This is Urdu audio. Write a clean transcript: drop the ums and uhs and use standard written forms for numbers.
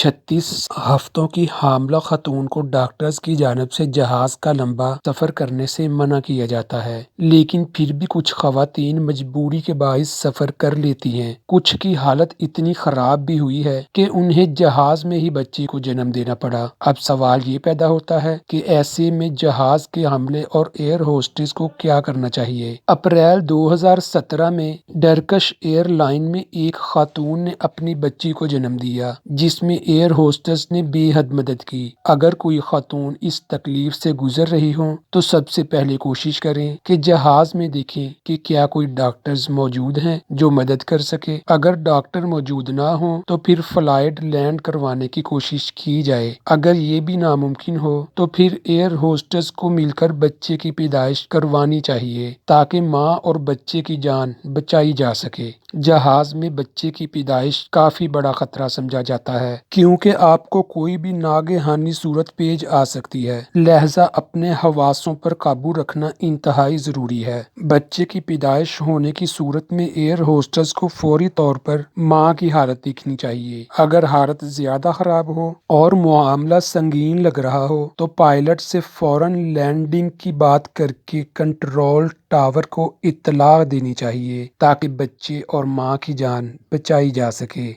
36 ہفتوں کی حاملہ خاتون کو ڈاکٹرز کی جانب سے جہاز کا لمبا سفر کرنے سے منع کیا جاتا ہے، لیکن پھر بھی کچھ خواتین مجبوری کے باعث سفر کر لیتی ہیں۔ کچھ کی حالت اتنی خراب بھی ہوئی ہے کہ انہیں جہاز میں ہی بچے کو جنم دینا پڑا۔ اب سوال یہ پیدا ہوتا ہے کہ ایسے میں جہاز کے عملے اور ایئر ہوسٹس کو کیا کرنا چاہیے۔ اپریل 2017 میں ٹرکش ایئر لائن میں ایک خاتون نے اپنی بچی کو جنم دیا، جس میں ایئر ہوسٹس نے بے حد مدد کی۔ اگر کوئی خاتون اس تکلیف سے گزر رہی ہوں تو سب سے پہلے کوشش کریں کہ جہاز میں دیکھیں کہ کیا کوئی ڈاکٹرز موجود ہیں جو مدد کر سکے۔ اگر ڈاکٹر موجود نہ ہوں تو پھر فلائٹ لینڈ کروانے کی کوشش کی جائے۔ اگر یہ بھی ناممکن ہو تو پھر ایئر ہوسٹس کو مل کر بچے کی پیدائش کروانی چاہیے تاکہ ماں اور بچے کی جان بچائی جا سکے۔ جہاز میں بچے کی پیدائش کافی بڑا خطرہ سمجھا جاتا ہے کیونکہ آپ کو کوئی بھی ناگہانی صورت پیش آ سکتی ہے، لہذا اپنے حواسوں پر قابو رکھنا انتہائی ضروری ہے۔ بچے کی پیدائش ہونے کی صورت میں ایئر ہوسٹس کو فوری طور پر ماں کی حالت دیکھنی چاہیے۔ اگر حالت زیادہ خراب ہو اور معاملہ سنگین لگ رہا ہو تو پائلٹ سے فوراً لینڈنگ کی بات کر کے کنٹرول ٹاور کو اطلاع دینی چاہیے تاکہ بچے اور ماں کی جان بچائی جا سکے۔